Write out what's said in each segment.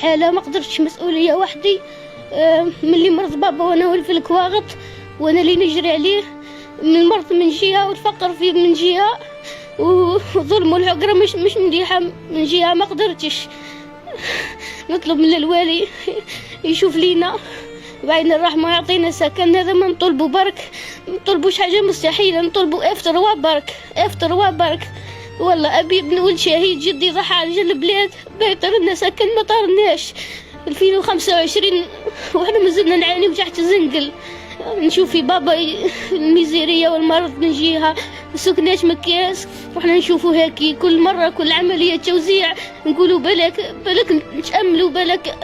حالة ما قدرتش مسؤولية وحدي. ملي مرض بابا وانا هو في الكواغط وانا اللي نجري عليه. من المرض من جهة والفقر فيه من جهة وظلم والعقرة مش مليحة من جهة. ما قدرتش. نطلب من الوالي يشوف لينا بعين الرحمة يعطينا سكن. هذا ما نطلبوا برك، ما نطلبوش حاجة مستحيلة، نطلبوا افطر وبرك، افطر وبرك. والله أبي ابن ولد شهيد جدي ضحى على جل البلاد بيطر لنا سكن ما طارناش 2025 وإحنا مازلنا نعاني وتحت الزنقل. نشوف في بابا الميزيرية والمرض من جهة مسكناش مكياس وإحنا نشوفوا هيك كل مرة كل عملية توزيع نقولوا بالك نتأملوا بالك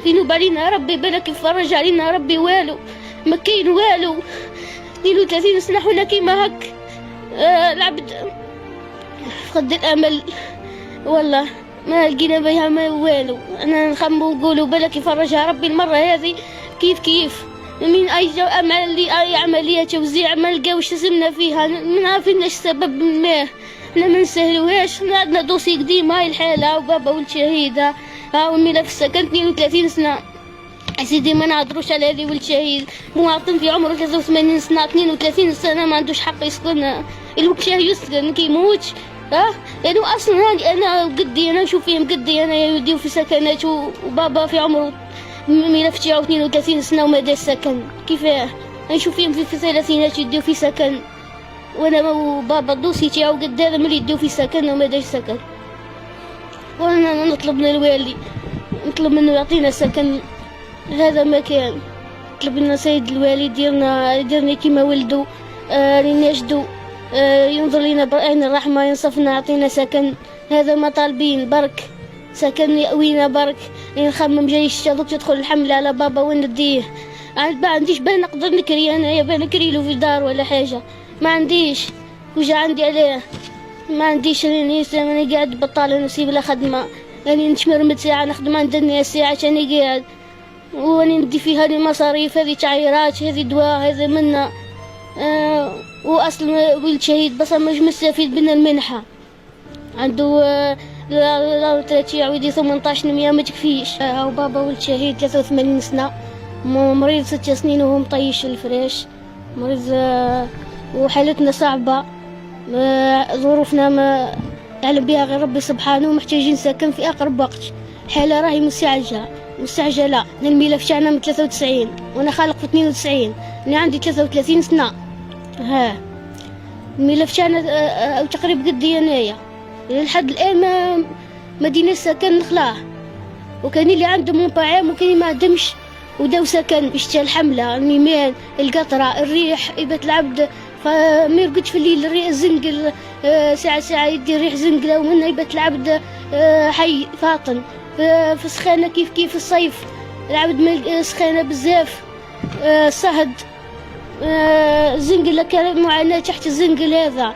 ينوب علينا ربي، بالك يفرج علينا ربي. والو ما كاين والو. 32 سنة حنا كيما هك. العبد فقد الامل والله ما لقينا بها ما والو. انا نخمو ونقولوا بالك يفرجها ربي المره هذه. كيف من اي عمليه توزيع ما لقاوش اسمنا فيها، ما عارفينش السبب. ما احنا ما نسهلوهاش. عندنا دوسي قديم هاي الحاله وبابا ولد شهيده ها والملف السكن 32 سنه. سيدي ما نهضروش على هذه ولد شهيد مواطن في عمره 83 سنه 32 سنه ما عندوش حق يسكن. الوقت يسكن كيموت يعني اصلا انا قدي انا نشوف فيهم قدي انا يديو في سكنات وبابا في عمره ملف تاعو 32 سنه وما داش سكن. كيفاه نشوف فيهم في الثلاثينات يديو في سكن وانا وبابا الدوسي تاعو قد هذا ملي يديو في سكن وما داش سكن. وانا نطلب من الوالي نطلب منه يعطينا سكن. هذا مكان نطلب لنا سيد الوالي يديرنا كيما ولدو يناشدو ينظر لنا بعين الرحمة ينصفنا يعطينا سكن. هذا ما طالبين برك سكن يأوينا برك. نخمم جاي الشتا دوك تدخل الحملة على بابا وين نديه. ما عنديش بال نقدر نكري انايا بال نكري له في دار ولا حاجة. ما عنديش وجا عندي عليه. ما عنديش راني قاعد بطالة نسيب لا خدمة. راني نتمرمد ساعة نخدم عند الناس ساعة راني قاعد وراني ندي فيها هذه مصاريف هذه تعايرات هذه دواء هذا منا. واصلا ولد شهيد بصمج مستفيد من المنحة عنده لا عويدي 18 ما تكفيش. وبابا ولد شهيد 83 سنة مريض 6 سنين وهو مطيش الفراش مريض. وحالتنا صعبة ظروفنا ما يعلم بها غير ربي سبحانه ومحتاجين سكن في أقرب وقت. الحالة راهي مستعجلة. الملف تاعنا من 93 وانا خالق في 92. انا عندي 33 سنة. الملف تاعنا تقريبا قدي انايا لحد الان ما دينا سكن نخلاه. وكان اللي عنده منطعم وكان ما عندهمش وداو سكن بشتا الحملة الميمان القطرة الريح يبات العبد فما يرقدش في الليل. الريح الزنقل ساعة يدي الريح زنقلة ومنها يبات العبد حي فاطن في سخانة كيف الصيف العبد سخانة بزاف. صهد زنقل كان معاناة تحت الزنقل هذا.